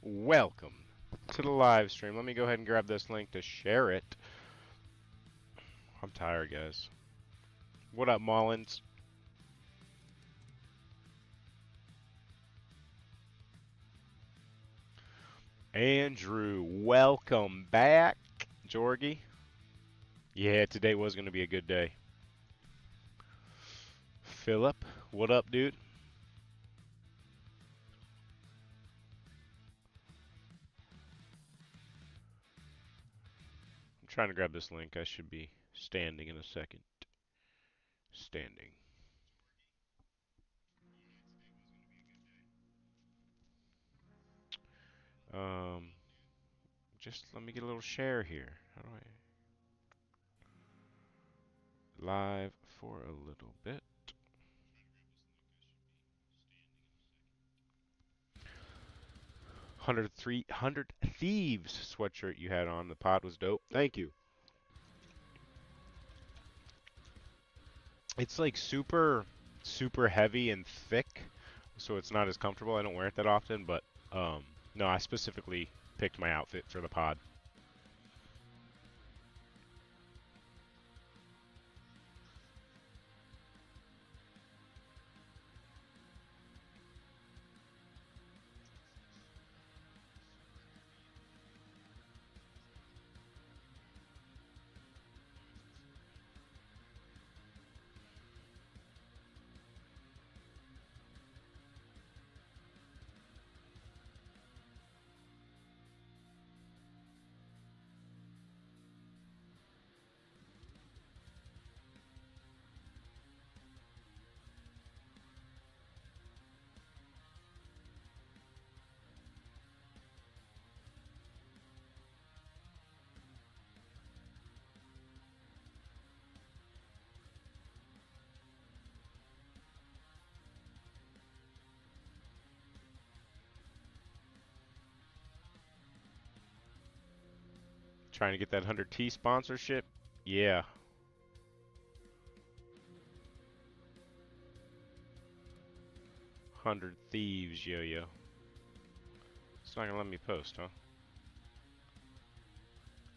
Welcome to the live stream. Let me go ahead and grab this link to share it. I'm tired, guys. What up, Mullins? Andrew, welcome back. Jorgie. Yeah, today was going to be a good day. Philip, what up, dude? I'm trying to grab this link. I should be standing in a second. Standing. Um, just let me get a little share here. How do I... Live for a little bit. 100 Thieves sweatshirt you had on. The pod was dope. Thank you. It's like super heavy and thick, so it's not as comfortable. I don't wear it that often, but no, I specifically picked my outfit for the pod. Trying to get that 100T sponsorship? Yeah. Hundred Thieves, yo-yo. It's not gonna let me post, huh?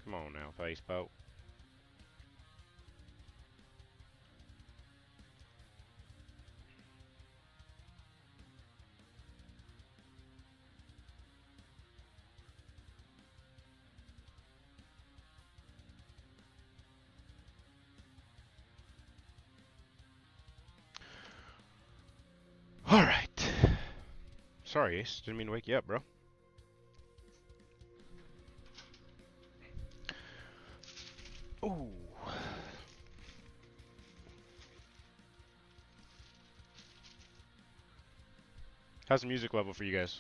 Come on now, Facebook. Alright. Sorry, Ace. Didn't mean to wake you up, bro. Ooh. How's the music level for you guys?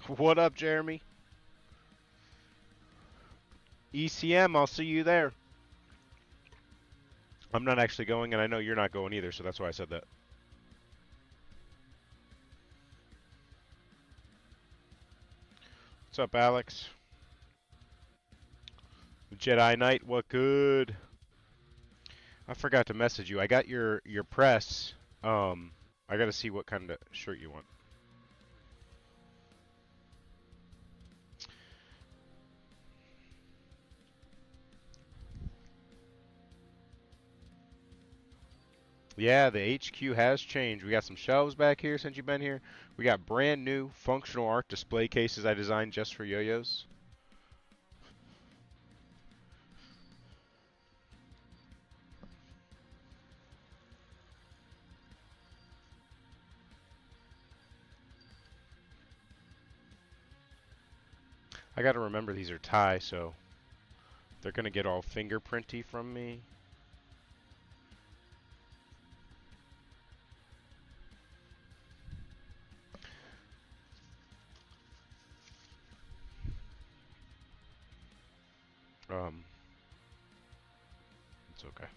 What up, Jeremy? ECM, I'll see you there. I'm not actually going, and I know you're not going either, so that's why I said that. What's up, Alex? Jedi Knight, what good? I forgot to message you. I got your press. I gotta see what kind of shirt you want. Yeah, the HQ has changed. We got some shelves back here since you've been here. We got brand new functional art display cases I designed just for yo-yos. I gotta remember these are Thai, so they're gonna get all fingerprinty from me. It's okay.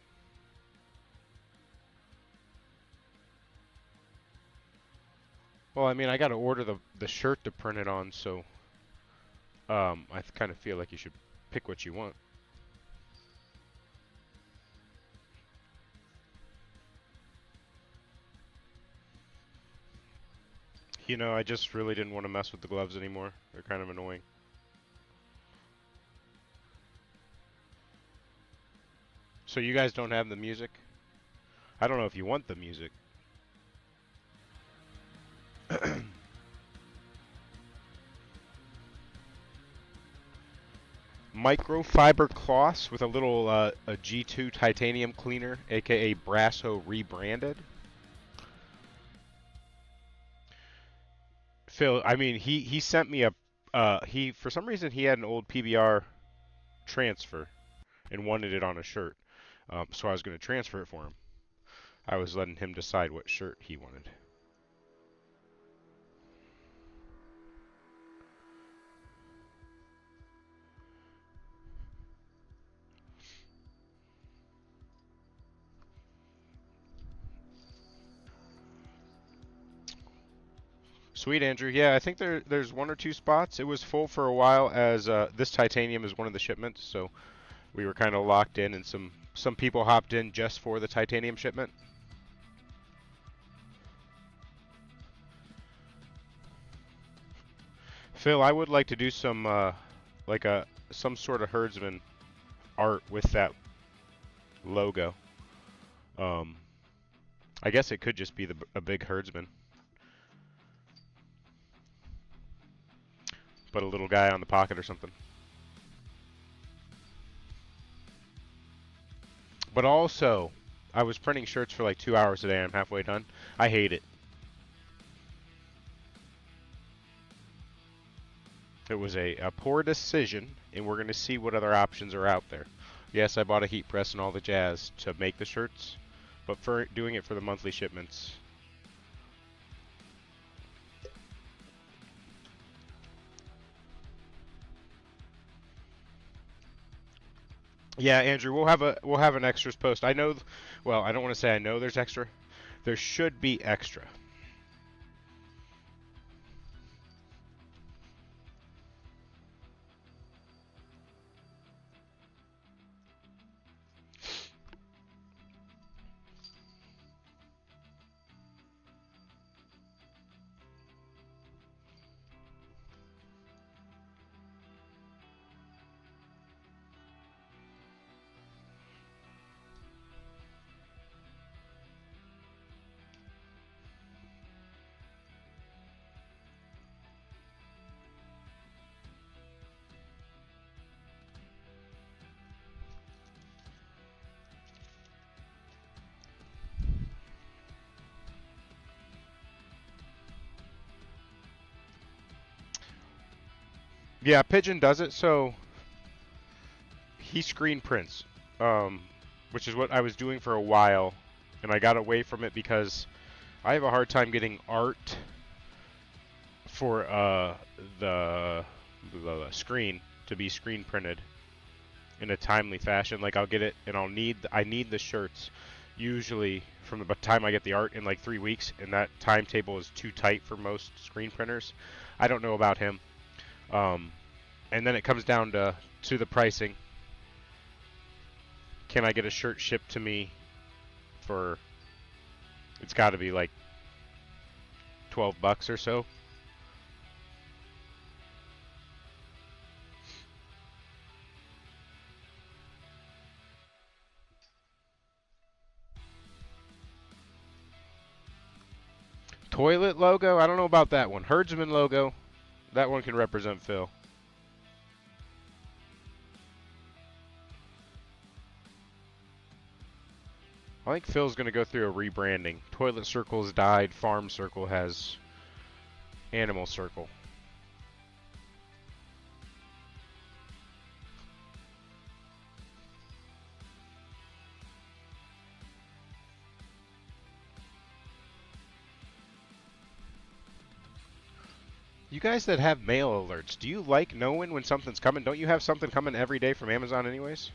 Well, I mean, I gotta order the shirt to print it on, so I kind of feel like you should pick what you want. You know, I just really didn't want to mess with the gloves anymore. They're kind of annoying. So you guys don't have the music? I don't know if you want the music. Microfiber cloths with a little a G2 titanium cleaner, aka Brasso rebranded. Phil, I mean, he sent me a he for some reason he had an old PBR transfer and wanted it on a shirt. So I was going to transfer it for him. I was letting him decide what shirt he wanted. Sweet, Andrew. Yeah, I think there's one or two spots. It was full for a while as this titanium is one of the shipments, so we were kind of locked in, and some people hopped in just for the titanium shipment. Phil, I would like to do some like some sort of herdsman art with that logo. Um, I guess it could just be a big herdsman, but a little guy on the pocket or something. But also, I was printing shirts for like 2 hours a day. I'm halfway done. I hate it. It was a poor decision, and we're going to see what other options are out there. Yes, I bought a heat press and all the jazz to make the shirts, but for doing it for the monthly shipments. Yeah, Andrew, we'll have an extras post. I know, well, I don't want to say I know there's extra. There should be extra. Yeah, Pigeon does it, so he screen prints, um, which is what I was doing for a while, and I got away from it because I have a hard time getting art for the screen to be screen printed in a timely fashion. Like I'll get it, and I need the shirts usually from the time I get the art in like 3 weeks, and that timetable is too tight for most screen printers. I don't know about him. And then it comes down to the pricing. Can I get a shirt shipped to me for? It's got to be like $12 or so. Toilet logo? I don't know about that one. Herdsman logo. That one can represent Phil. I think Phil's going to go through a rebranding. Toilet Circle's died. Farm Circle has Animal Circle. You guys that have mail alerts, do you like knowing when something's coming? Don't you have something coming every day from Amazon anyways?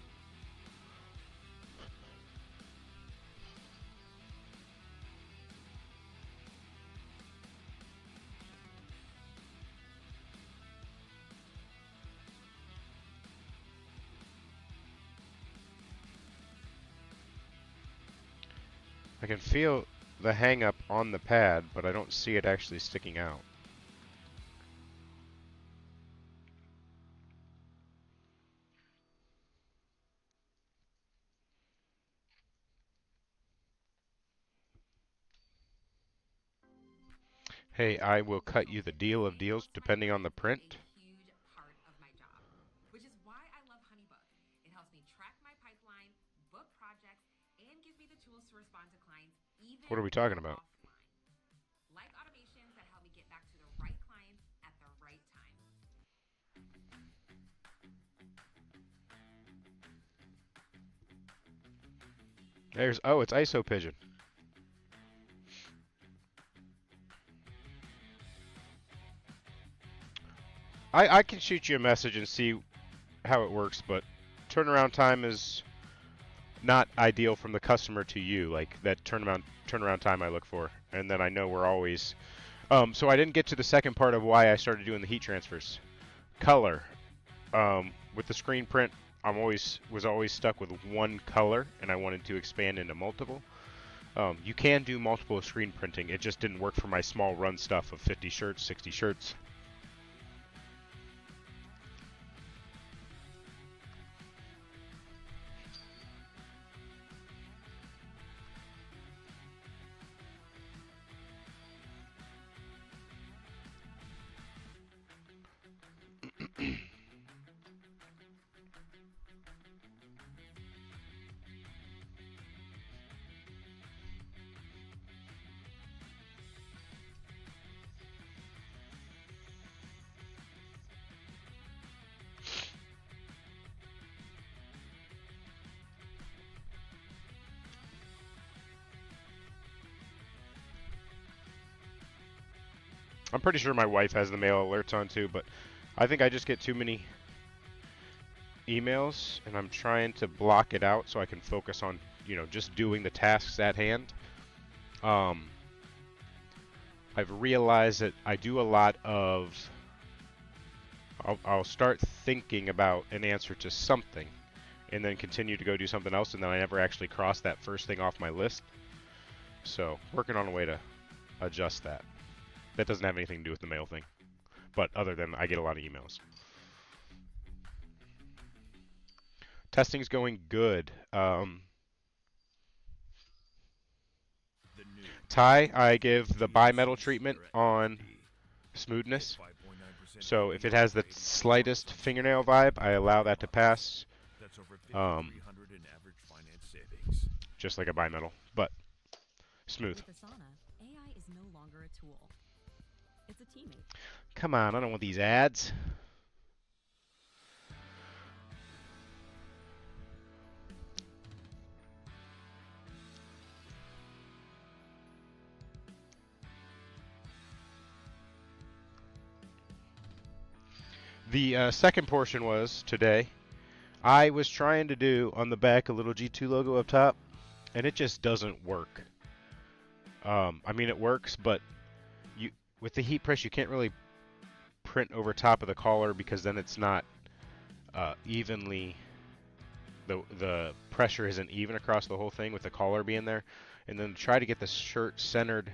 I can feel the hang up on the pad, but I don't see it actually sticking out. Hey, I will cut you the deal of deals depending on the print. What are we talking about? There's, oh, it's ISO Pigeon. I can shoot you a message and see how it works, but turnaround time is not ideal from the customer to you. Like that turnaround time I look for, and then I know we're always. So I didn't get to the second part of why I started doing the heat transfers. Color. With the screen print, was always stuck with one color, and I wanted to expand into multiple. You can do multiple screen printing. It just didn't work for my small run stuff of 50 shirts, 60 shirts. I'm pretty sure my wife has the mail alerts on too, but I think I just get too many emails, and I'm trying to block it out so I can focus on, just doing the tasks at hand. I've realized that I do a lot of. I'll start thinking about an answer to something, and then continue to go do something else, and then I never actually cross that first thing off my list. So, working on a way to adjust that. That doesn't have anything to do with the mail thing, but other than I get a lot of emails. Testing's going good. Ty, I give the bimetal treatment on smoothness. So if it has the slightest fingernail vibe, I allow that to pass. Just like a bimetal, but smooth. Come on, I don't want these ads. The second portion was today. I was trying to do on the back a little G2 logo up top, and it just doesn't work. I mean, it works, but with the heat press, you can't really print over top of the collar because then it's not evenly. The pressure isn't even across the whole thing with the collar being there, and then to try to get the shirt centered,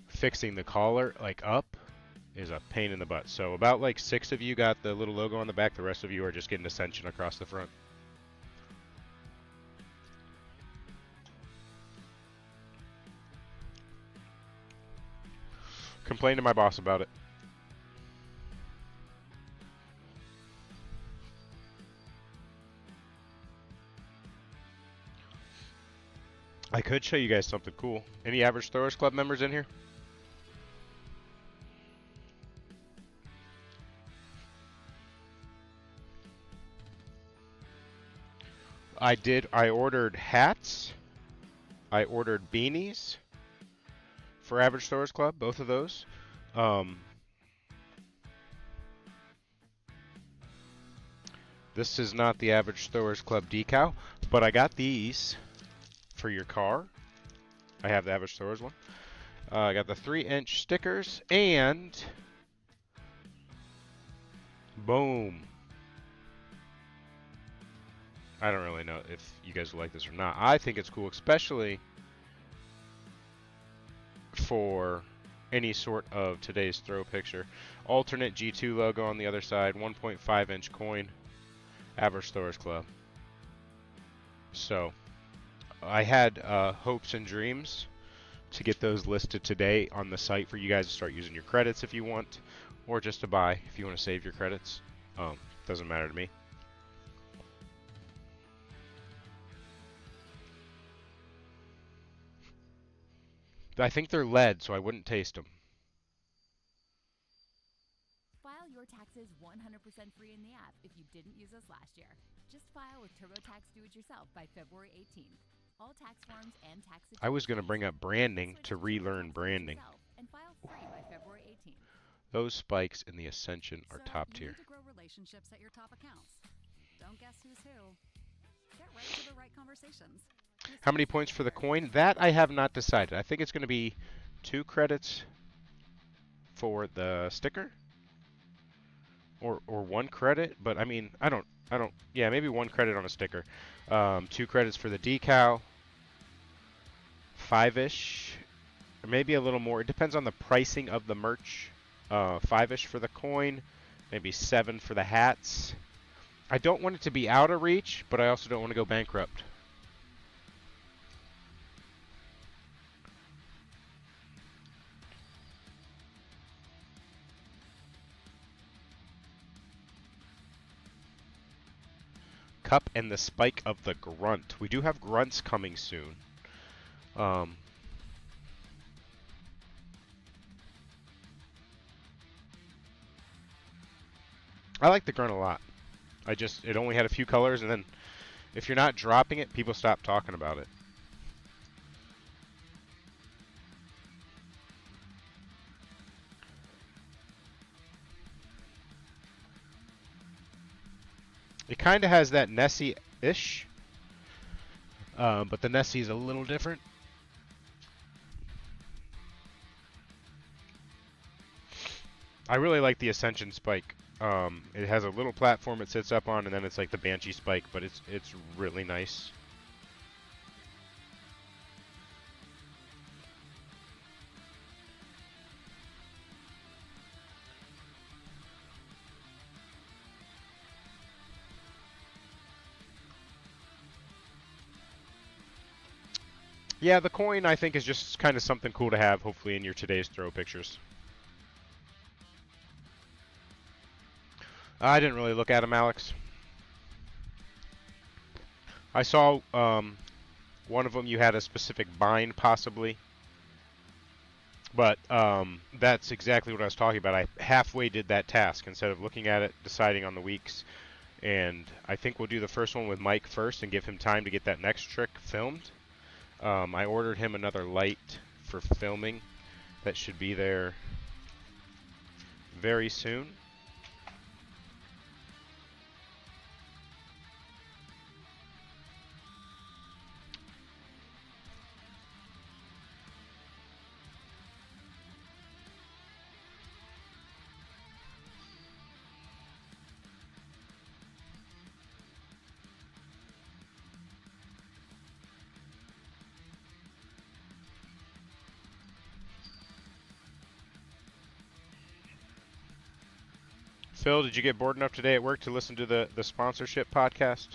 fixing the collar like up is a pain in the butt. So about like 6 of you got the little logo on the back. The rest of you are just getting Ascension across the front. Complain to my boss about it. I could show you guys something cool. Any Average Throwers Club members in here? I ordered hats. I ordered beanies for Average Throwers Club, both of those. This is not the Average Throwers Club decal, but I got these for your car. I have the Average Throwers one. I got the 3-inch stickers, and boom. I don't really know if you guys will like this or not. I think it's cool, especially for any sort of today's throw picture. Alternate G2 logo on the other side, 1.5 inch coin, Average Throwers Club. So I had hopes and dreams to get those listed today on the site for you guys to start using your credits if you want, or just to buy if you want to save your credits. Doesn't matter to me. I think they're lead, so I wouldn't taste them. File your taxes 100% free in the app if you didn't use us last year. Just file with TurboTax Do-It-Yourself by February 18th. All tax forms and tax I was going to bring up branding to relearn branding. And file free by February 18th. Those spikes in the Ascension are top tier. You need to grow relationships at your top accounts. Don't guess who's who. Get right to the right conversations. How many points for the coin? That I have not decided. I think it's going to be 2 credits for the sticker, or 1 credit. But I mean, I don't. Yeah, maybe 1 credit on a sticker. 2 credits for the decal. 5-ish, or maybe a little more. It depends on the pricing of the merch. 5-ish for the coin, maybe 7 for the hats. I don't want it to be out of reach, but I also don't want to go bankrupt. Cup and the spike of the grunt. We do have grunts coming soon. I like the grunt a lot. It only had a few colors, and then if you're not dropping it, people stop talking about it. It kind of has that Nessie-ish, but the Nessie is a little different. I really like the Ascension spike. It has a little platform it sits up on, and then it's like the Banshee spike, but it's really nice. Yeah, the coin I think is just kind of something cool to have, hopefully, in your today's throw pictures. I didn't really look at them, Alex. I saw one of them you had a specific bind, possibly. But that's exactly what I was talking about. I halfway did that task instead of looking at it, deciding on the weeks. And I think we'll do the first one with Mike first and give him time to get that next trick filmed. I ordered him another light for filming that should be there very soon. Phil, did you get bored enough today at work to listen to the sponsorship podcast?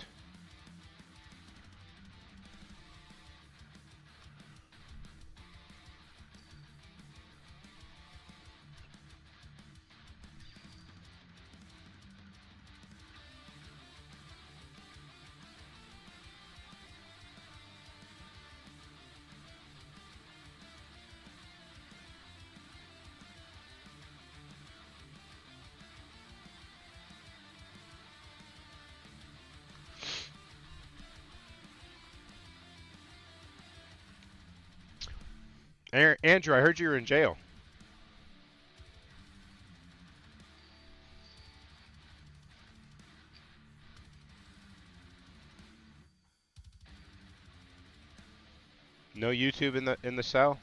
Andrew, I heard you were in jail. No YouTube in the cell?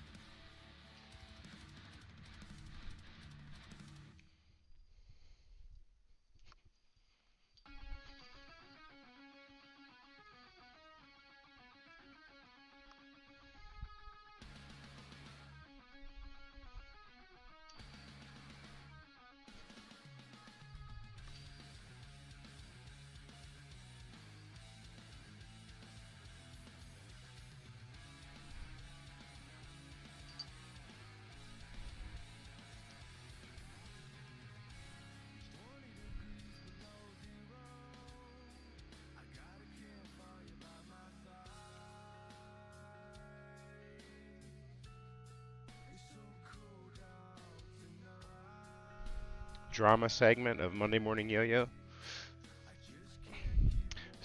drama segment of Monday Morning Yo-Yo.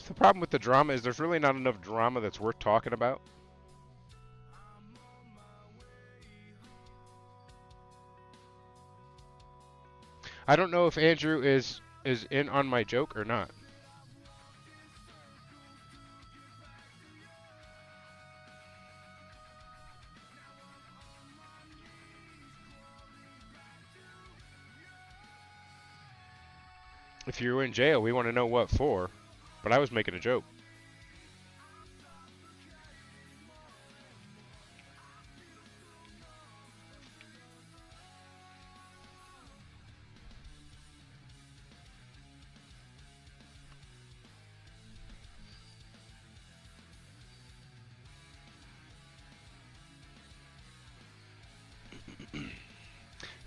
The problem with the drama is there's really not enough drama that's worth talking about. I don't know if Andrew is in on my joke or not. If you're in jail, we want to know what for. But I was making a joke.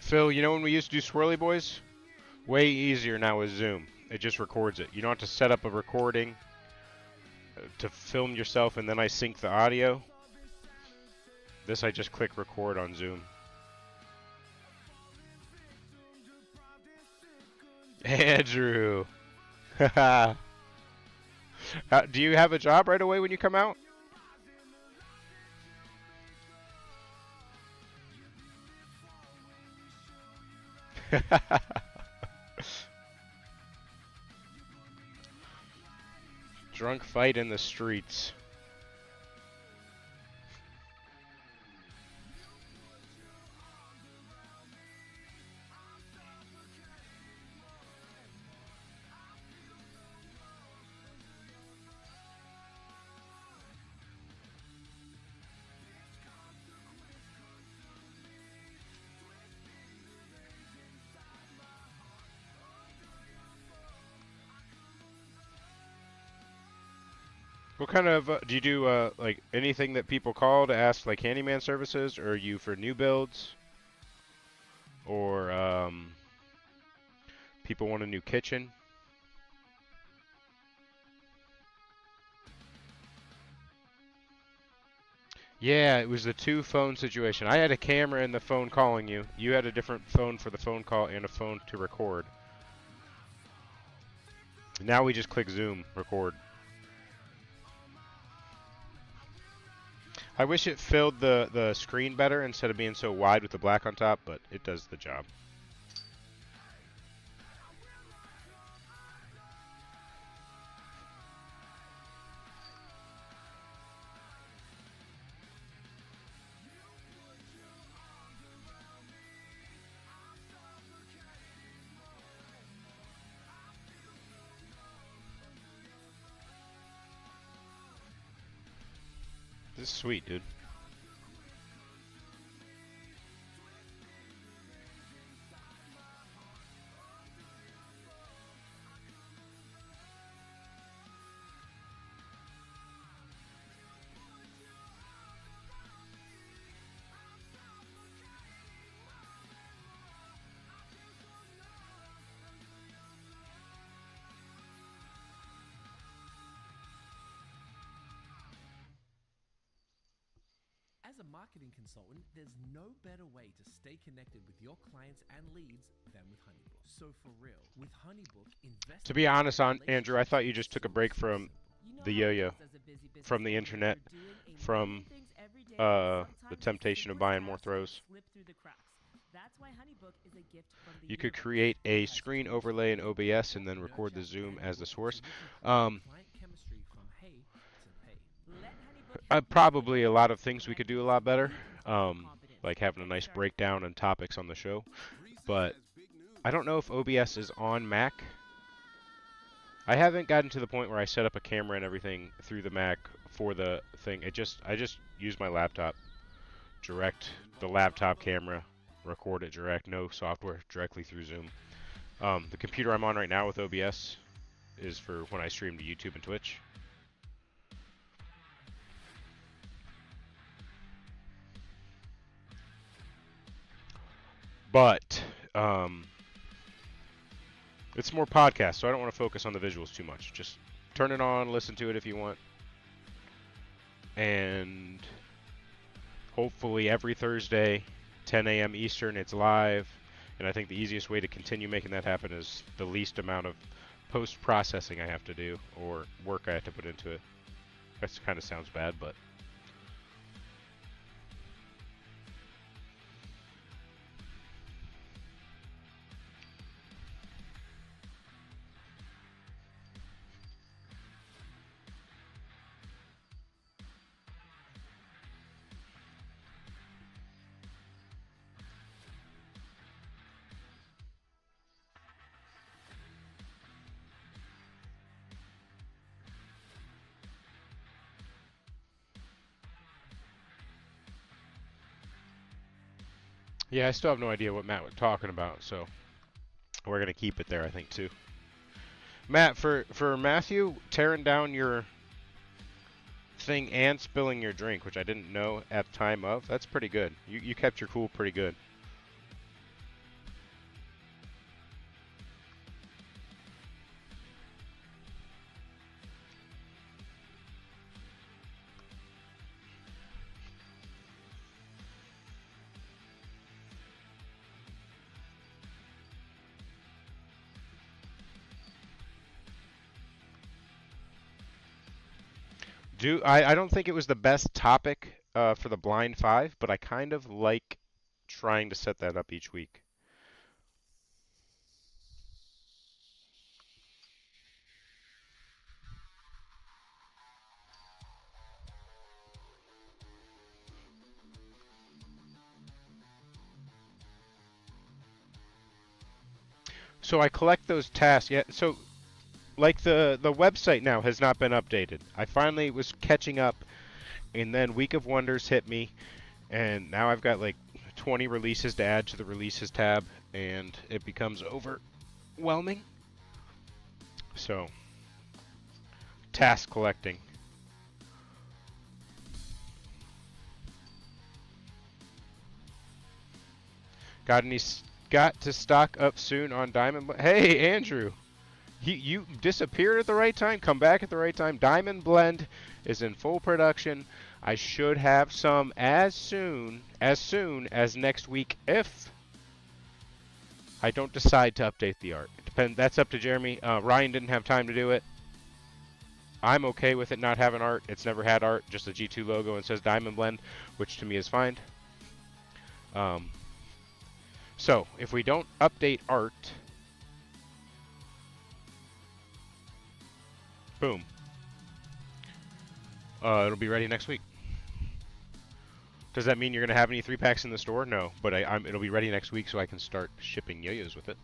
Phil, you know when we used to do Swirly Boys? Way easier now with Zoom. It just records it. You don't have to set up a recording to film yourself and then I sync the audio. This I just click record on Zoom. Andrew. Do you have a job right away when you come out? Drunk fight in the streets. What kind of, do you do, like, anything that people call to ask, like, handyman services, or are you for new builds? Or, people want a new kitchen? Yeah, it was the two phone situation. I had a camera in the phone calling you. You had a different phone for the phone call and a phone to record. Now we just click Zoom, record. I wish it filled the screen better instead of being so wide with the black on top, but it does the job. This is sweet, dude. As a marketing consultant, there's no better way to stay connected with your clients and leads than with HoneyBook. So for real, with HoneyBook, invest. To be honest, Andrew, I thought you just took a break from the yo-yo, from the internet, from the temptation of buying more throws. You could create a screen overlay in OBS and then record the Zoom as the source. Probably a lot of things we could do a lot better, like having a nice breakdown and topics on the show. But I don't know if OBS is on Mac. I haven't gotten to the point where I set up a camera and everything through the Mac for the thing. I just use my laptop, direct the laptop camera, record it direct, no software, directly through Zoom. The computer I'm on right now with OBS is for when I stream to YouTube and Twitch. But it's more podcast, so I don't want to focus on the visuals too much. Just turn it on, listen to it if you want. And hopefully every Thursday, 10 a.m. Eastern, it's live. And I think the easiest way to continue making that happen is the least amount of post-processing I have to do or work I have to put into it. That kind of sounds bad, but... Yeah, I still have no idea what Matt was talking about, so we're gonna keep it there, I think, too. Matt, for Matthew, tearing down your thing and spilling your drink, which I didn't know at the time of, that's pretty good. You kept your cool pretty good. I don't think it was the best topic for the blind five, but I kind of like trying to set that up each week. So I collect those tasks. Yeah, so like the website now has not been updated. I finally was catching up, and then Week of Wonders hit me, and now I've got like 20 releases to add to the releases tab, and it becomes overwhelming. So, task collecting. Got to stock up soon on Diamond. Hey, Andrew. You disappeared at the right time, come back at the right time. Diamond Blend is in full production. I should have some as soon as next week if I don't decide to update the art. That's up to Jeremy. Ryan didn't have time to do it. I'm okay with it not having art. It's never had art, just a G2 logo and says Diamond Blend, which to me is fine. So if we don't update art, boom. It'll be ready next week. Does that mean you're going to have any 3-packs in the store? No, but it'll be ready next week so I can start shipping yo-yos with it.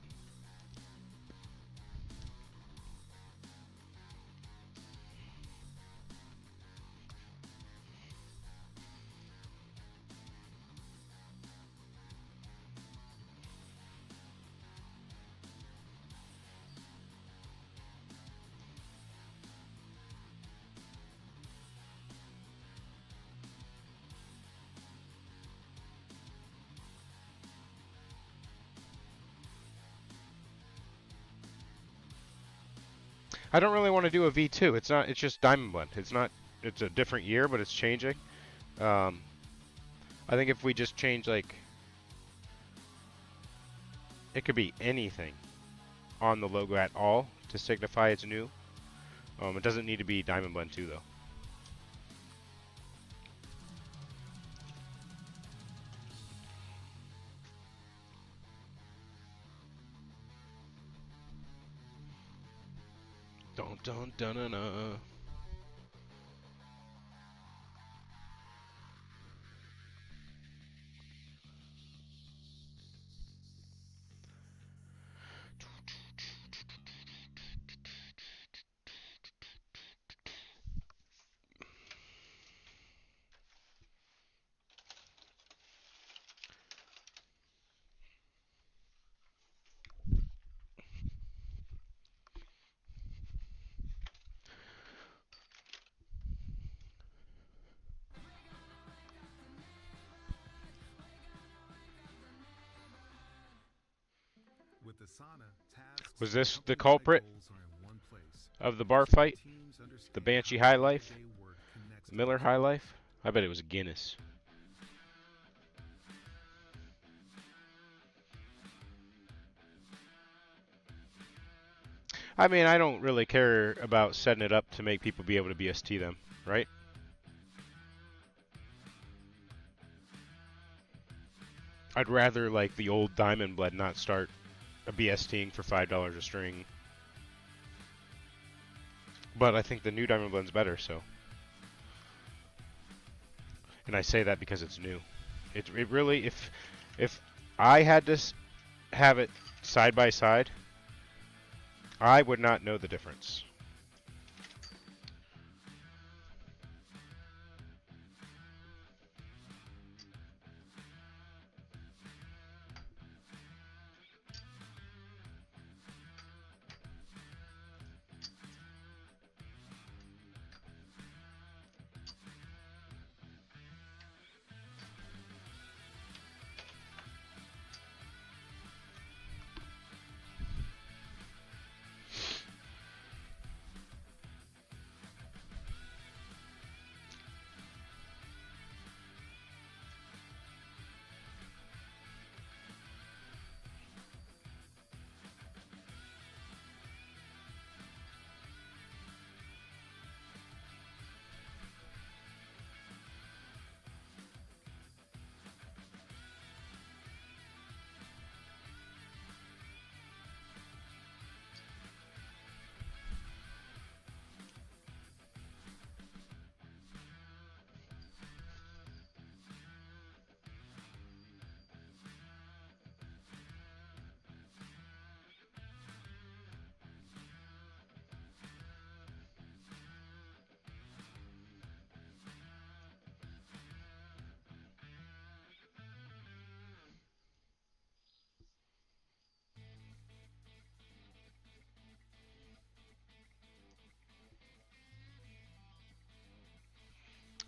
I don't really want to do a V2. It's just Diamond Blend. It's a different year, but it's changing. I think if we just change, like, it could be anything on the logo at all to signify it's new. It doesn't need to be Diamond Blend 2, though. Dun dun dun dun dun. Was this the culprit of the bar fight? The Banshee High Life? The Miller High Life? I bet it was Guinness. I mean, I don't really care about setting it up to make people be able to BST them, right? I'd rather like the old Diamond Blend not start a BSTing for $5 a string. But I think the new Diamond Blend's better, so. And I say that because it's new. It really, if I had to have it side by side, I would not know the difference.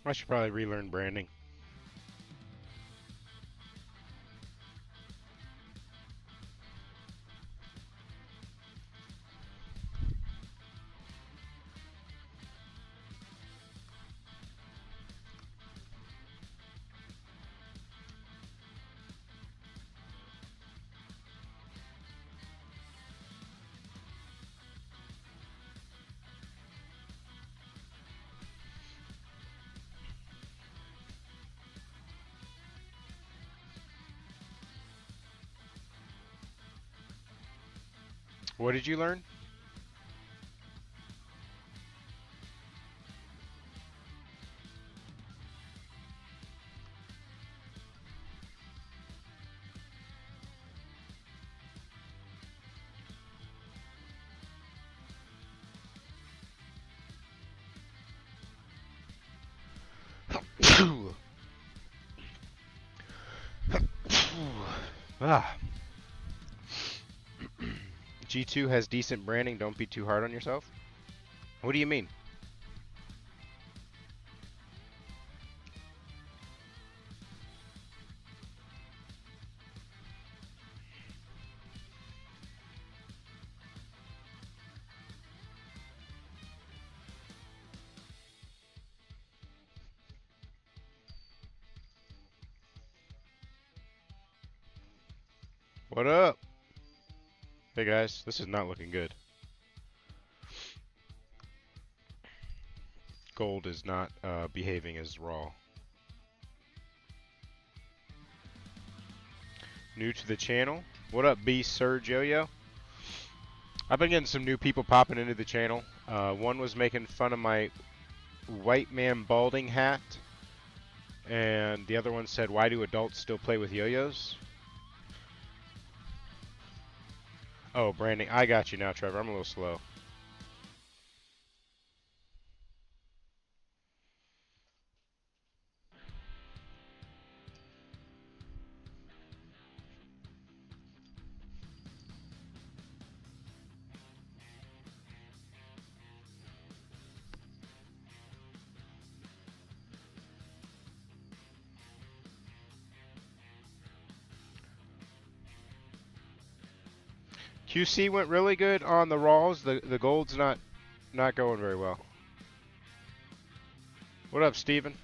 I should probably relearn branding. What did you learn? Ah. G2 has decent branding. Don't be too hard on yourself. What do you mean? What up? Hey guys, this is not looking good. Gold is not behaving as raw. New to the channel. What up, B Surge Yo-Yo? I've been getting some new people popping into the channel. One was making fun of my white man balding hat. And the other one said, why do adults still play with yo-yos? Oh, branding. I got you now, Trevor. I'm a little slow. QC went really good on the raws. The gold's not going very well. What up, Steven?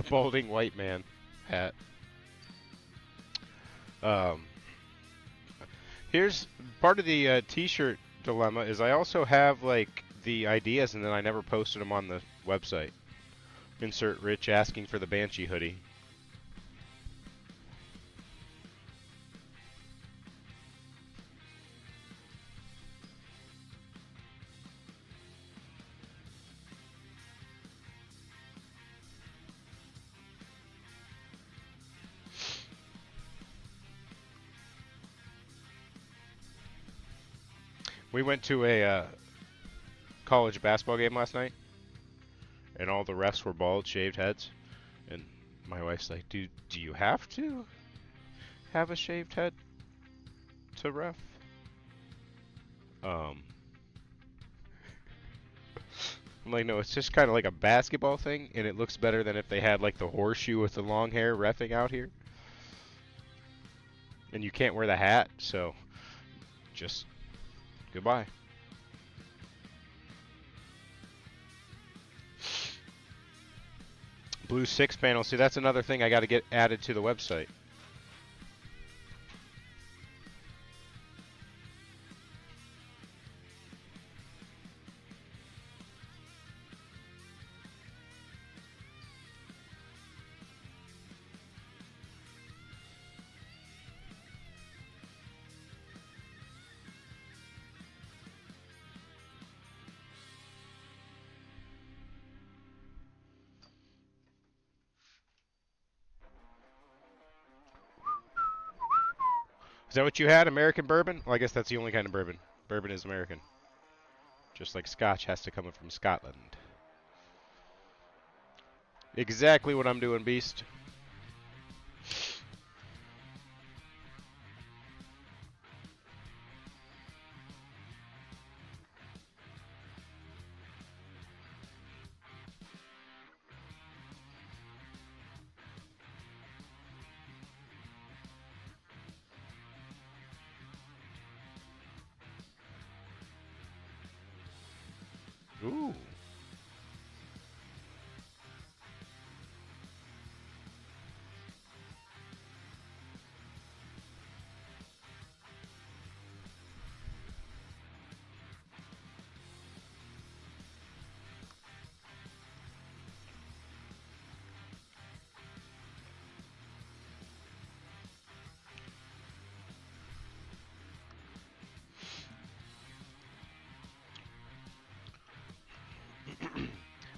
balding white man hat. Um, here's part of the t-shirt dilemma is I also have like the ideas and then I never posted them on the website. Insert Rich asking for the Banshee hoodie. We went to a college basketball game last night, and all the refs were bald, shaved heads. And my wife's like, "Do you have to have a shaved head to ref?" I'm like, "No, it's just kind of like a basketball thing, and it looks better than if they had like the horseshoe with the long hair reffing out here. And you can't wear the hat, so just goodbye." Blue 6 panel. See, that's another thing I got to get added to the website. Is that what you had? American bourbon? Well, I guess that's the only kind of bourbon. Bourbon is American. Just like Scotch has to come from Scotland. Exactly what I'm doing, Beast. Ooh.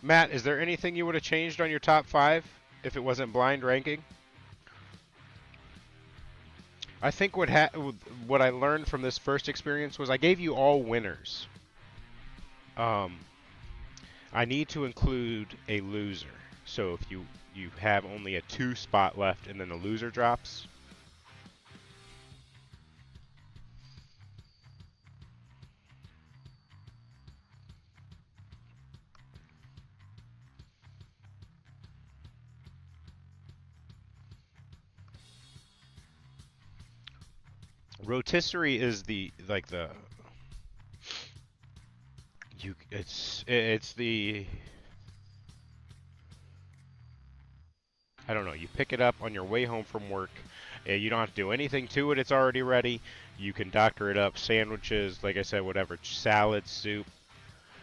Matt, is there anything you would have changed on your top 5 if it wasn't blind ranking? I think what I learned from this first experience was I gave you all winners. I need to include a loser. So if you have only a 2 spot left and then the loser drops. Rotisserie is it's the I don't know, you pick it up on your way home from work. You don't have to do anything to it. It's already ready. You can doctor it up, sandwiches, like I said, whatever, salad, soup.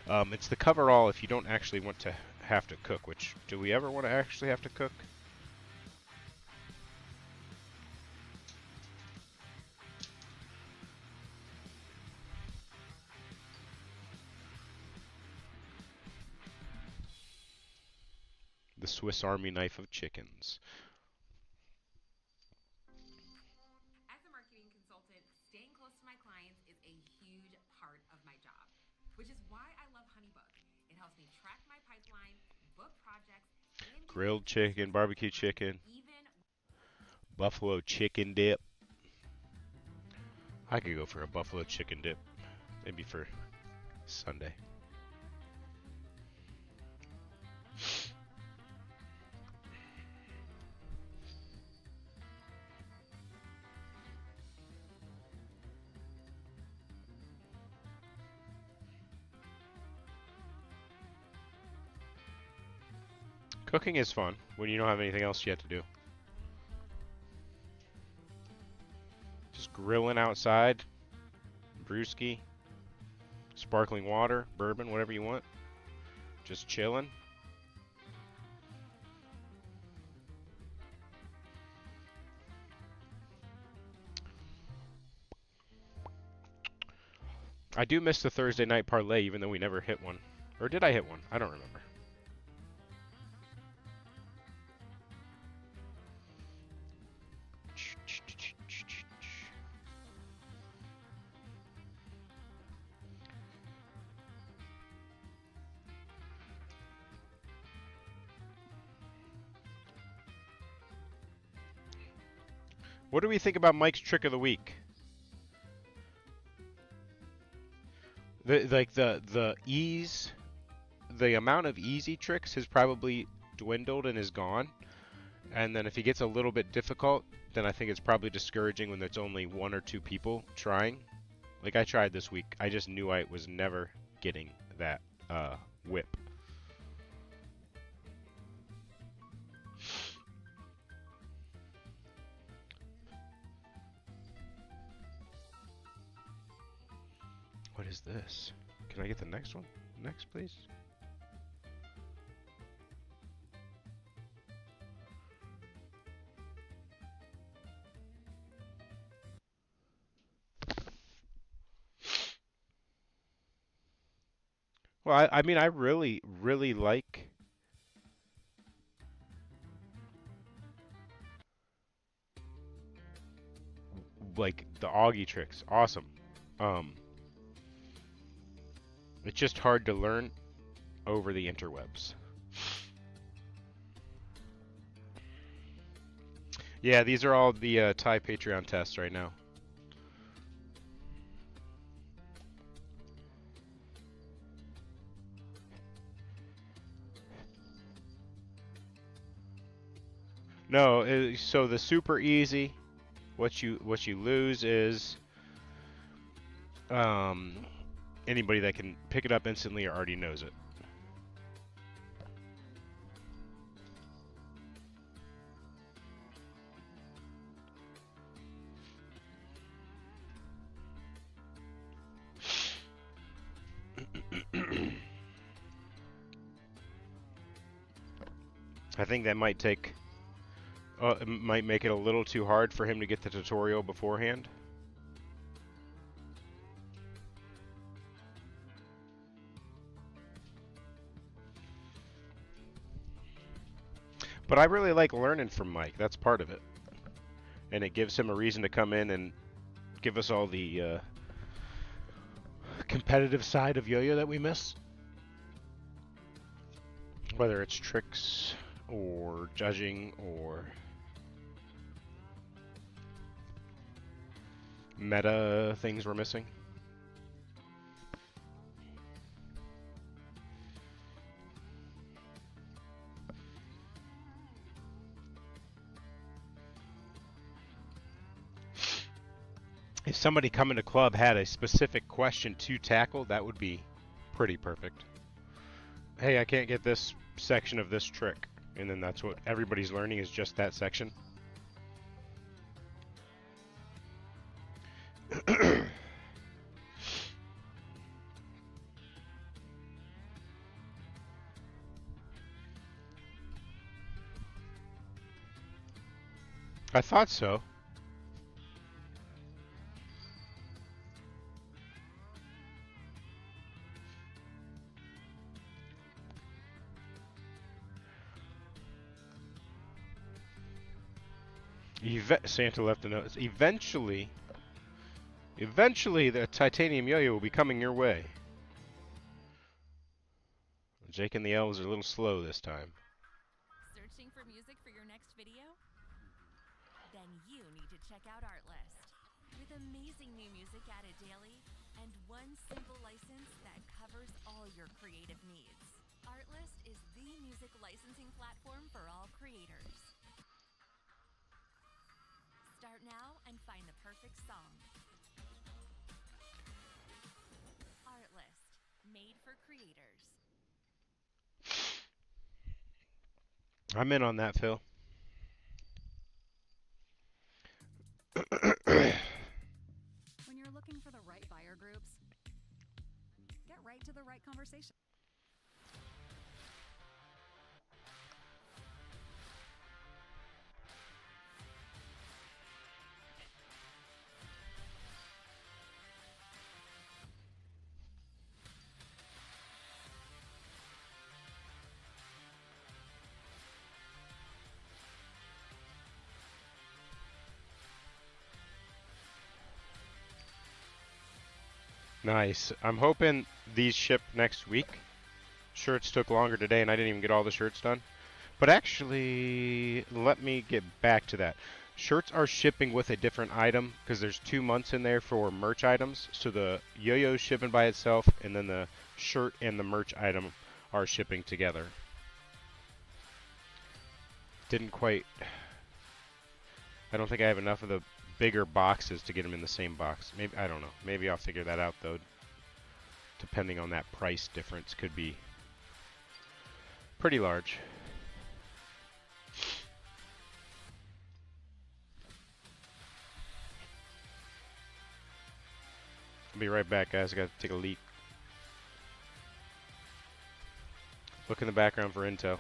It's the cover-all if you don't actually want to have to cook, which do we ever want to actually have to cook? The Swiss Army knife of chickens. As a marketing consultant, staying close to my clients is a huge part of my job, which is why I love HoneyBook. It helps me track my pipeline, book projects, and Grilled chicken, barbecue chicken, buffalo chicken dip. I could go for a buffalo chicken dip, maybe for Sunday. Cooking is fun when you don't have anything else yet to do. Just grilling outside, brewski, sparkling water, bourbon, whatever you want. Just chilling. I do miss the Thursday night parlay, even though we never hit one. Or did I hit one? I don't remember. What do we think about Mike's trick of the week? The ease, the amount of easy tricks has probably dwindled and is gone. And then if he gets a little bit difficult, then I think it's probably discouraging when there's only 1 or 2 people trying. Like I tried this week, I just knew I was never getting that whip. What is this? Can I get the next one? Next, please. Well, I mean, I really, really like the Augie tricks. Awesome. It's just hard to learn over the interwebs. Yeah, these are all the Thai Patreon tests right now. No, so the super easy, what you lose is anybody that can pick it up instantly or already knows it. I think that might take, it might make it a little too hard for him to get the tutorial beforehand. But I really like learning from Mike. That's part of it. And it gives him a reason to come in and give us all the competitive side of yo-yo that we miss. Whether it's tricks or judging or meta things we're missing. If somebody coming to club had a specific question to tackle, that would be pretty perfect. Hey, I can't get this section of this trick. And then that's what everybody's learning is just that section. I thought so. Santa left a note. Eventually, the titanium yo-yo will be coming your way. Jake and the elves are a little slow this time. Searching for music for your next video? Then you need to check out Artlist. With amazing new music added daily and one simple license that covers all your creative needs. Artlist is the music licensing platform for all creators. Start now and find the perfect song. Artlist, made for creators. I'm in on that, Phil. When you're looking for the right buyer groups, get right to the right conversation. Nice. I'm hoping these ship next week. Shirts took longer today, and I didn't even get all the shirts done. But actually, let me get back to that. Shirts are shipping with a different item because there's 2 months in there for merch items. So the yo-yo's shipping by itself, and then the shirt and the merch item are shipping together. Didn't quite... I don't think I have enough of the bigger boxes to get them in the same box. Maybe, I don't know. Maybe I'll figure that out, though. Depending on that price difference, could be pretty large. I'll be right back, guys. I gotta take a leak. Look in the background for intel.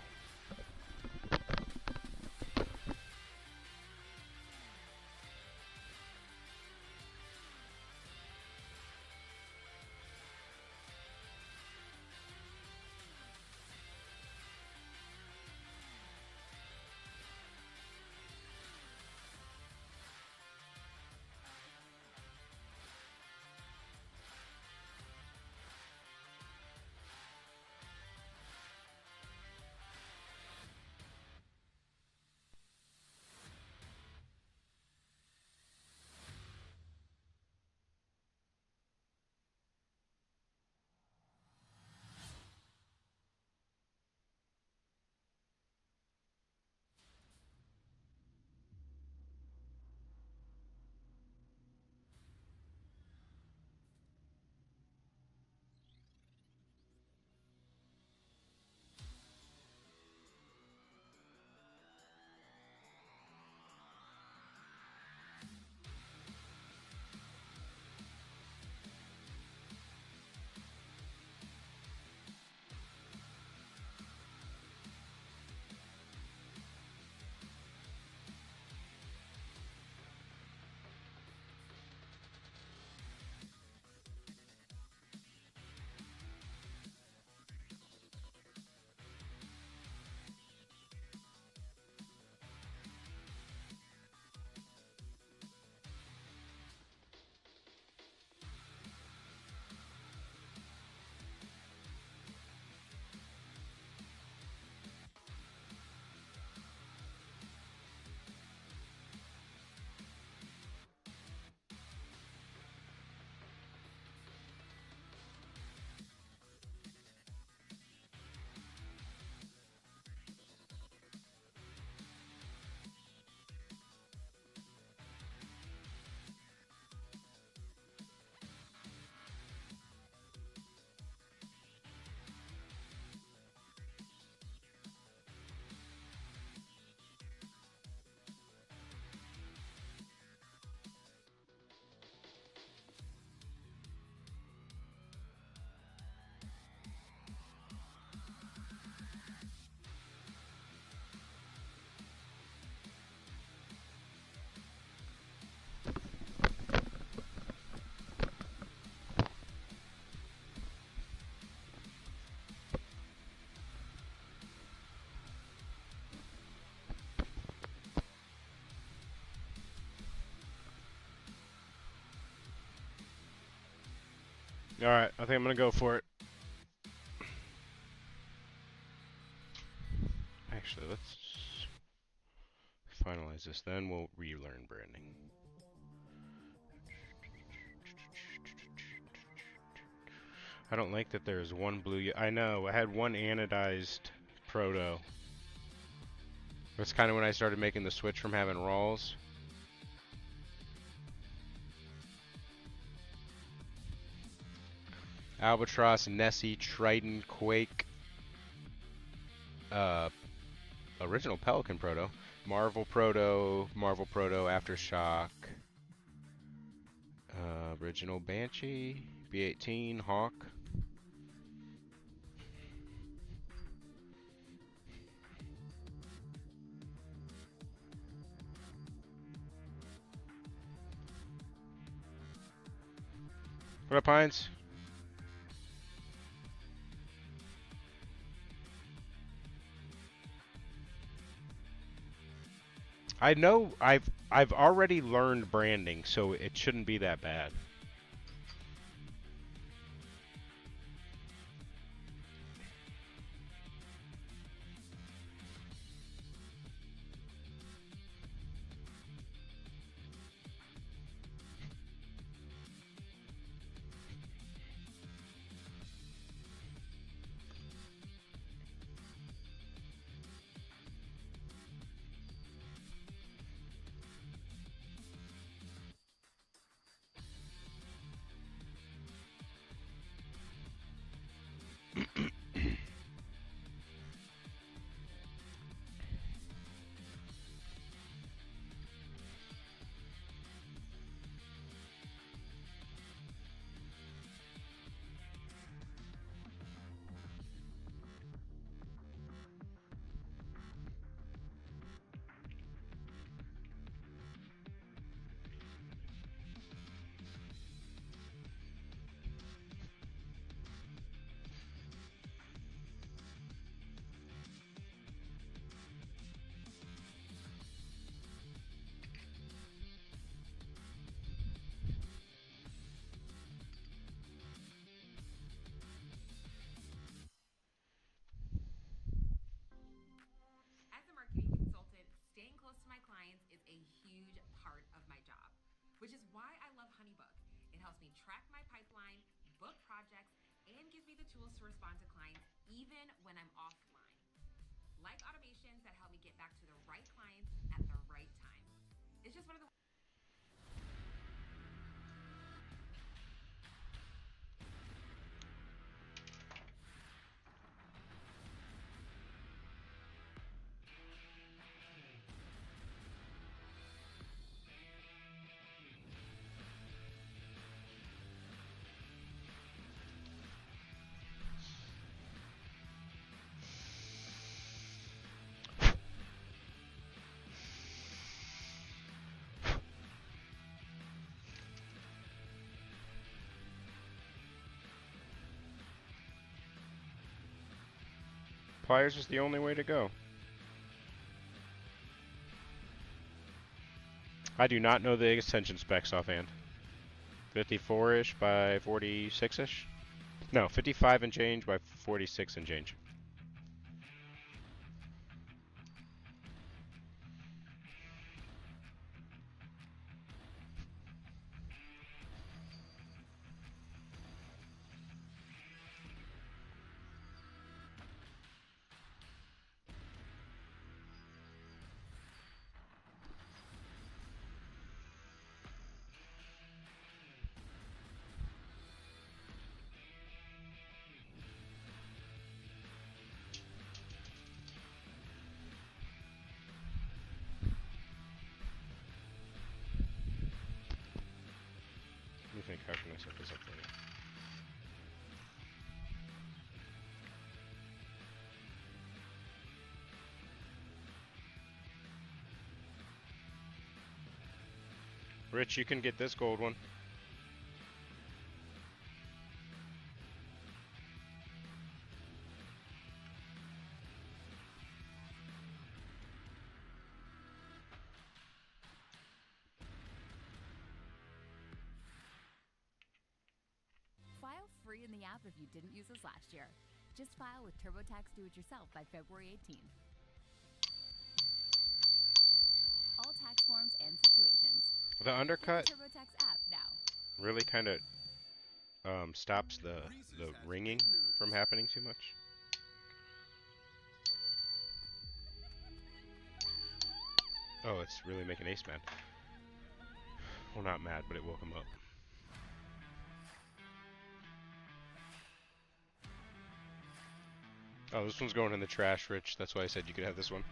Alright, I think I'm gonna go for it. Actually, let's finalize this, then we'll relearn branding. I don't like that there's one blue. I know, I had one anodized proto. That's kind of when I started making the switch from having Rawls. Albatross, Nessie, Triton, Quake, Original Pelican Proto. Marvel Proto. Marvel Proto. Aftershock. Original Banshee. B18. Hawk. What up, Pines? I know I've already learned branding, so it shouldn't be that bad. As a marketing consultant, staying close to my clients is a huge part of my job, which is why I love HoneyBook. It helps me track my pipeline, book projects, and gives me the tools to respond to clients even when I'm offline. Like automations that help me get back to the right clients at the right time. It's just one of the Pliers is the only way to go. I do not know the Ascension specs offhand. 54-ish by 46-ish? No, 55 and change by 46 and change. Let me think, how can I set this up for you? Rich, you can get this gold one. File free in the app if you didn't use us last year. Just file with TurboTax Do-It-Yourself by February 18th. All tax forms and situations. The undercut Get the TurboTax app now. really kind of stops the ringing from happening too much. Oh, it's really making Ace mad. Well, not mad, but it woke him up. Oh, this one's going in the trash, Rich. That's why I said you could have this one.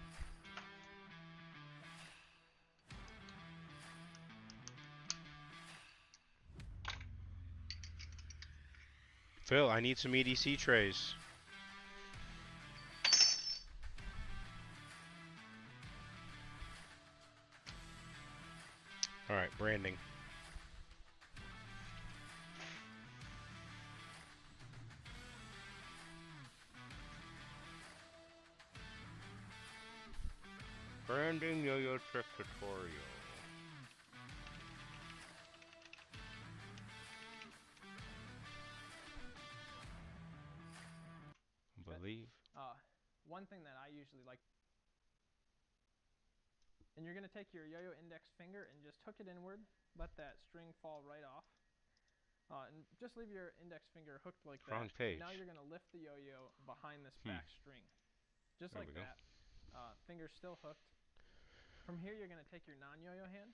Phil, I need some EDC trays. Alright, branding. Branding yo-yo trick tutorial. Believe. One thing that I usually like, and you're going to take your yo-yo index finger and just hook it inward, let that string fall right off, and just leave your index finger hooked like Wrong that. page. Now you're going to lift the yo-yo behind this back string, just There like we go. that. Finger still hooked. From here, you're going to take your non-yo-yo hand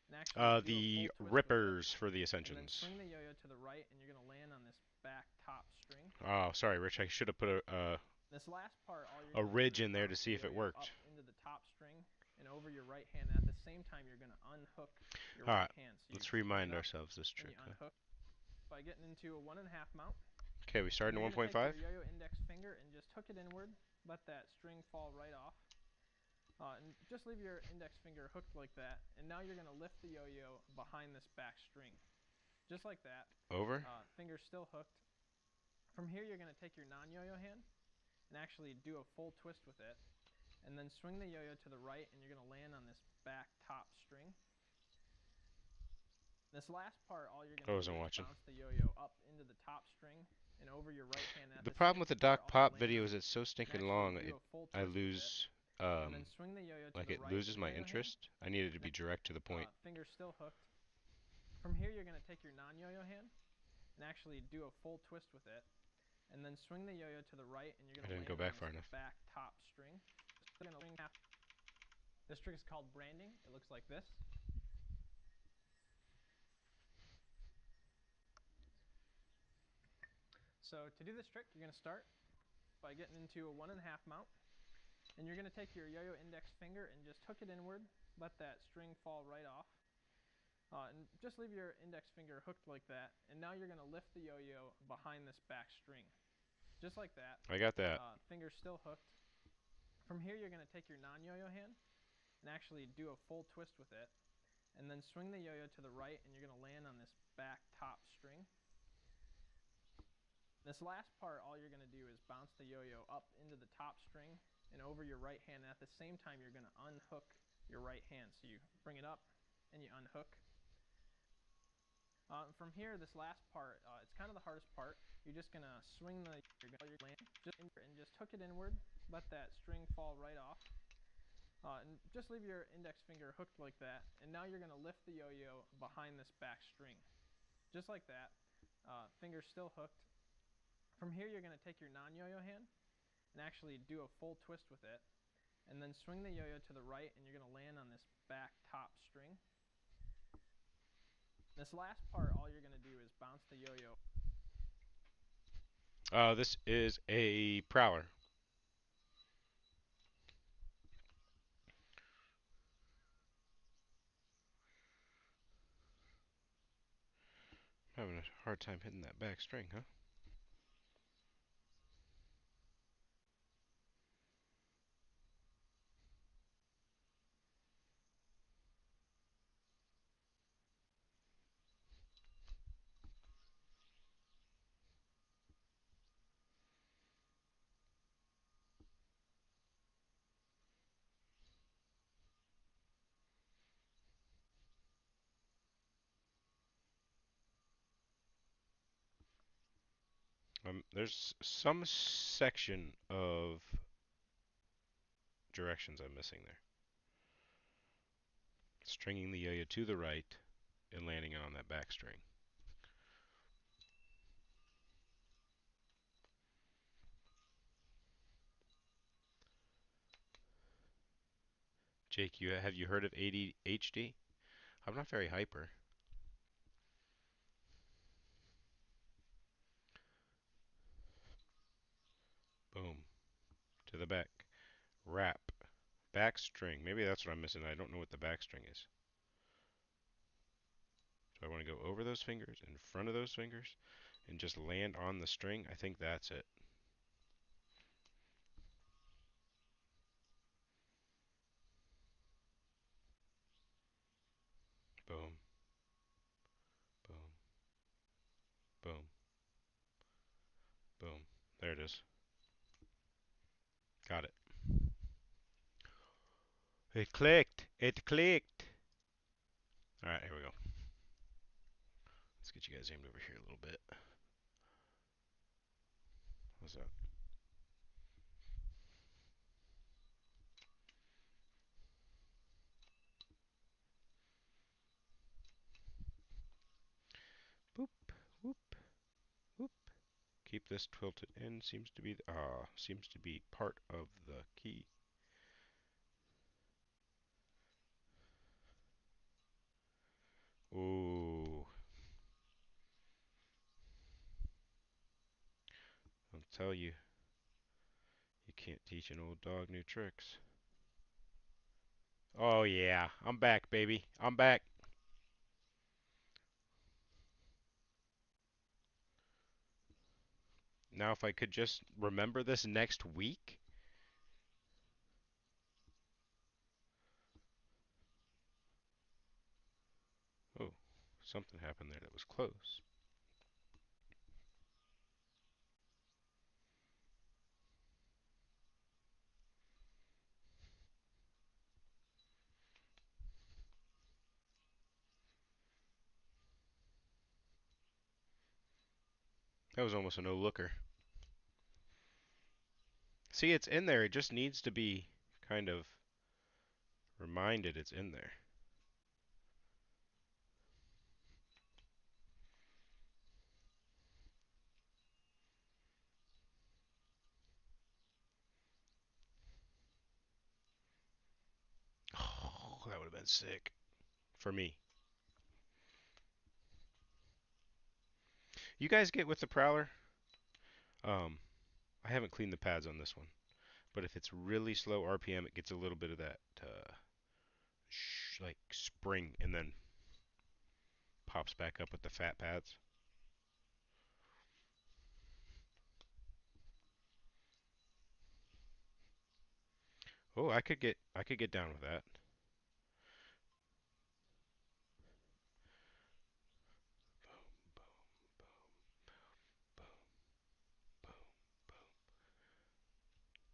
and actually do The a full twist rippers for the and then Ascensions. swing the yo-yo to the right, and you're going to land on this back top string. Oh, sorry, Rich. I should have put This last part, all you're a gonna ridge do is in there to bounce see the if it yo-yo worked. up into the top string and over your right hand. At the same time, you're gonna unhook your right hand. So let's you remind bring it up ourselves this and trick. you unhook by getting into a 1.5 mount. Okay, we started in You're gonna 1.5. take your yo-yo index finger and just hook it inward. Let that string fall right off. And just leave your index finger hooked like that. And now you're gonna lift the yo-yo behind this back string, just like that. Over. Finger still hooked. From here, you're gonna take your non-yo-yo hand and actually do a full twist with it, and then swing the yo-yo to the right, and you're going to land on this back top string. This last part, all you're going to do is bounce the yo-yo up into the top string and over your right hand. The problem with the Doc Pop video is it's so stinking long. I lose, and then swing the yo-yo to like the it right loses my interest. I need it to be direct to the point. Finger still hooked. From here, you're going to take your non-yo-yo hand and actually do a full twist with it, and then swing the yo-yo to the right, and you're going to land go back on far this enough. back top string. This trick is called branding. It looks like this. So to do this trick, you're going to start by getting into a 1.5 mount, and you're going to take your yo-yo index finger and just hook it inward. Let that string fall right off. And just leave your index finger hooked like that, and now you're going to lift the yo-yo behind this back string, just like that. I got that. Finger still hooked. From here, you're going to take your non-yo-yo hand and actually do a full twist with it, and then swing the yo-yo to the right, and you're going to land on this back top string. This last part, all you're going to do is bounce the yo-yo up into the top string and over your right hand, and at the same time, you're going to unhook your right hand. So you bring it up and you unhook. From here, this last part, it's kind of the hardest part. You're just going to swing the land and just hook it inward. Let that string fall right off. And just leave your index finger hooked like that. And now you're going to lift the yo-yo behind this back string, just like that. Finger still hooked. From here, you're going to take your non-yo-yo hand and actually do a full twist with it, and then swing the yo-yo to the right, and you're going to land on this back top string. This last part, all you're going to do is bounce the yo-yo. This is a prowler. Having a hard time hitting that back string, huh? There's some section of directions I'm missing there. Stringing the yo-yo to the right and landing it on that back string. Jake, have you heard of ADHD? I'm not very hyper. Boom. to the back. Wrap. Back string. Maybe that's what I'm missing. I don't know what the back string is. So I want to go over those fingers, in front of those fingers, and just land on the string. I think that's it. Boom. Boom. Boom. Boom. There it is. Got it. It clicked. It clicked. Alright, here we go. Let's get you guys aimed over here a little bit. What's that? Boop, whoop, whoop. Keep this tilted in. Seems to be part of the key. Ooh. I'll tell you, you can't teach an old dog new tricks. Oh yeah, I'm back, baby. I'm back. Now if I could just remember this next week. Oh, something happened there that was close. That was almost a no-looker. See, it's in there. It just needs to be kind of reminded it's in there. Oh, that would have been sick. For me. You guys get with the Prowler? I haven't cleaned the pads on this one. But if it's really slow RPM, it gets a little bit of that, like, spring, and then pops back up with the fat pads. Oh, I could get down with that.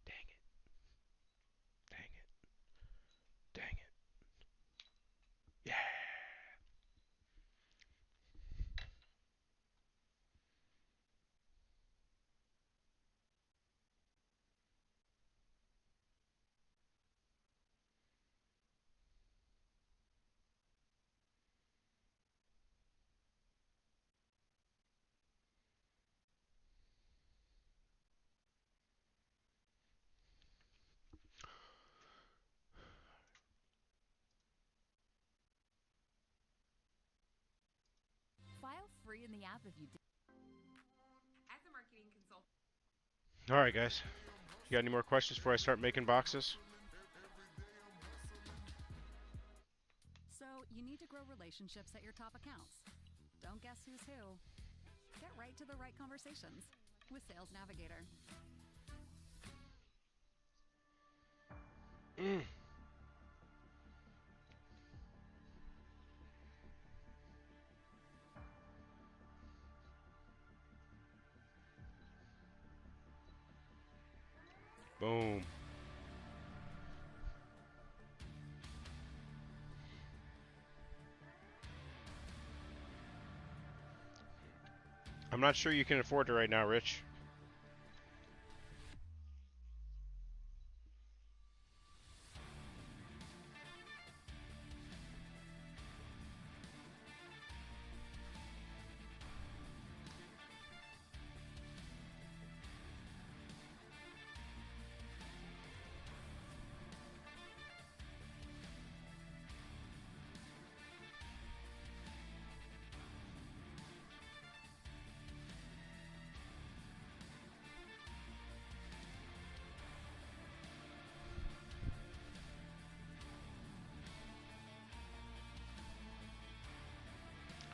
Dang it. Dang it. Dang it. Yeah. File free in the app if you did. As a marketing consultant. Alright, guys. You got any more questions before I start making boxes? So, you need to grow relationships at your top accounts. Don't guess who's who. Get right to the right conversations with Sales Navigator. Boom. I'm not sure you can afford it right now, Rich.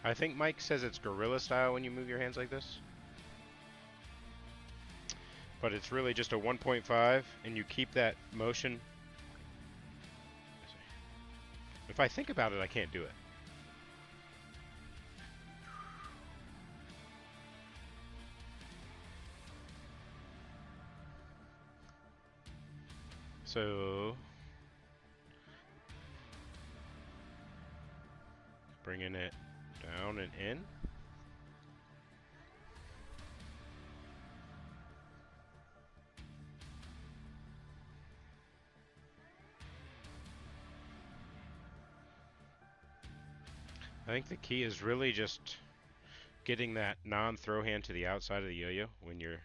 I think Mike says it's gorilla style when you move your hands like this. But it's really just a 1.5, and you keep that motion. If I think about it, I can't do it. So, bringing it down and in. I think the key is really just getting that non-throw hand to the outside of the yo-yo when you're...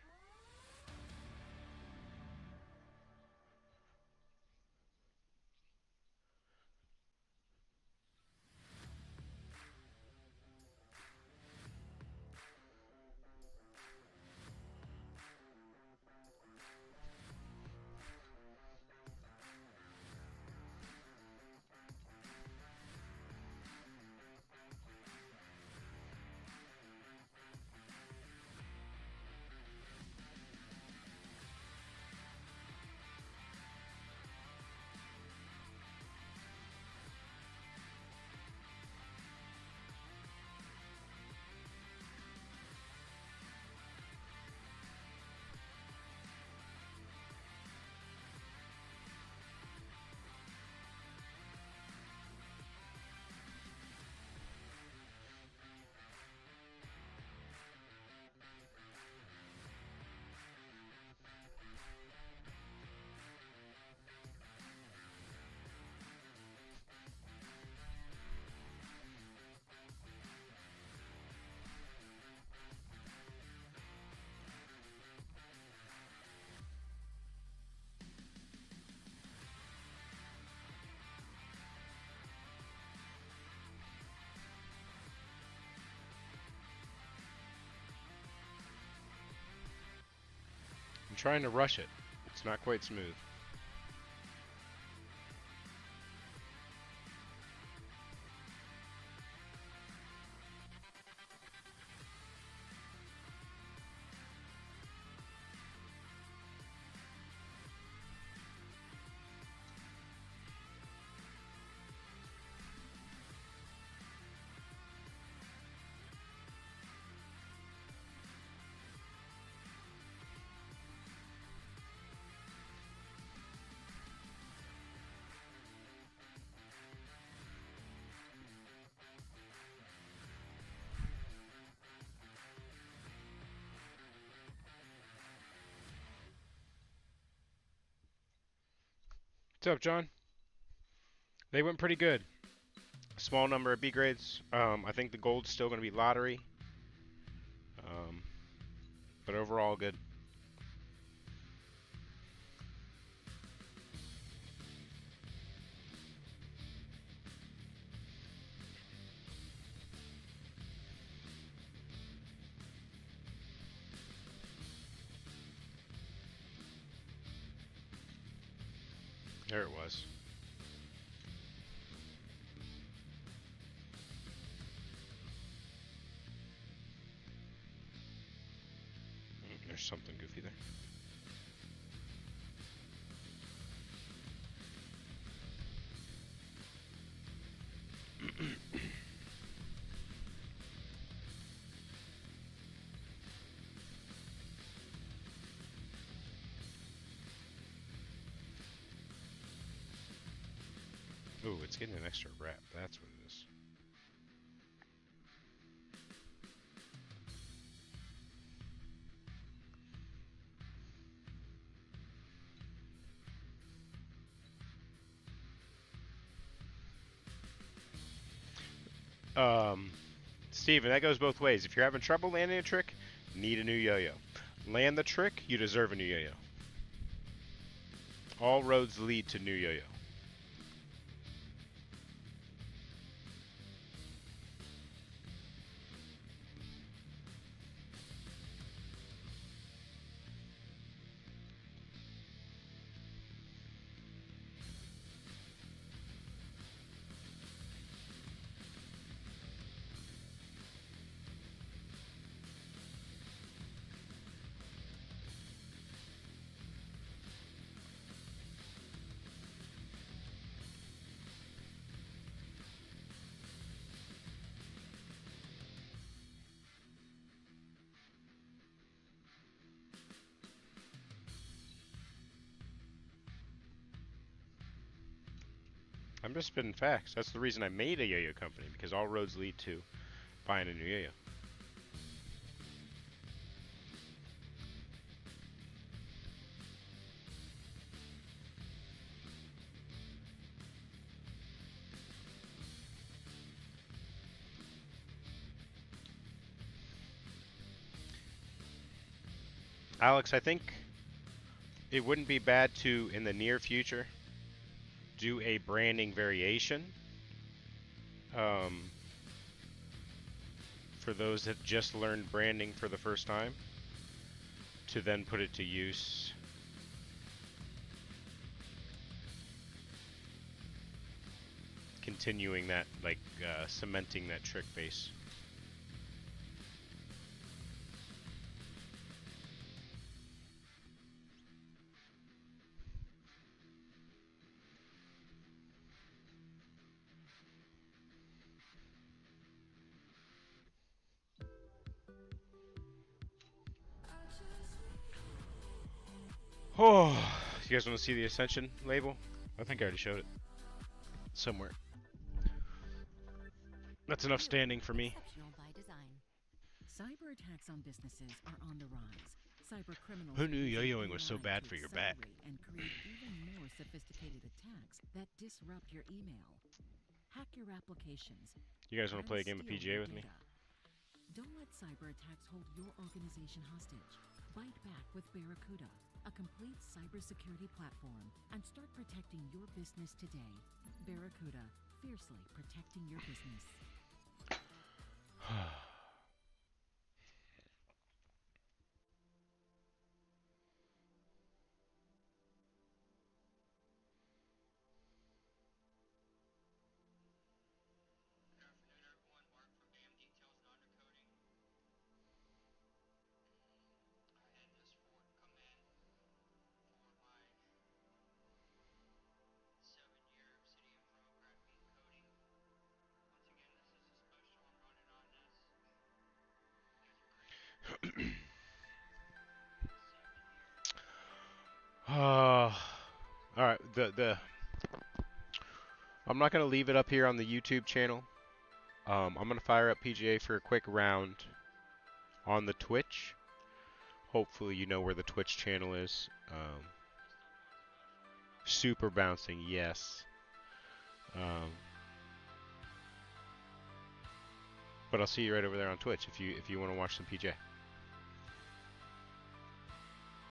I'm trying to rush it. It's not quite smooth. What's up, John? They went pretty good. Small number of B grades. I think the gold's still going to be lottery. But overall, good. There it was. There's something goofy there. Ooh, it's getting an extra wrap. That's what it is. Steven, that goes both ways. If you're having trouble landing a trick, need a new yo-yo. Land the trick, you deserve a new yo-yo. All roads lead to new yo-yo. I'm just spitting facts. That's the reason I made a yo-yo company, because all roads lead to buying a new yo-yo. Alex, I think it wouldn't be bad to, in the near future, do a branding variation. For those that just learned branding for the first time, to then put it to use. Continuing that, like, cementing that trick base. Oh, you guys want to see the Ascension label? I think I already showed it somewhere. That's enough standing for me. Exceptional by design. Cyber attacks on businesses are on the rise. Cyber criminals Who knew use yo-yoing was AI so bad to for your back? accelerate and create even more sophisticated attacks that disrupt your email, hack your applications. You guys want to and play a game of steal PGA your with me? data. Don't let cyber attacks hold your organization hostage. Fight back with Barracuda, a complete cybersecurity platform, and start protecting your business today. Barracuda, fiercely protecting your business. Alright, I'm not gonna leave it up here on the YouTube channel. I'm gonna fire up PGA for a quick round on the Twitch. Hopefully you know where the Twitch channel is. Super bouncing, yes. But I'll see you right over there on Twitch if you want to watch some PJ.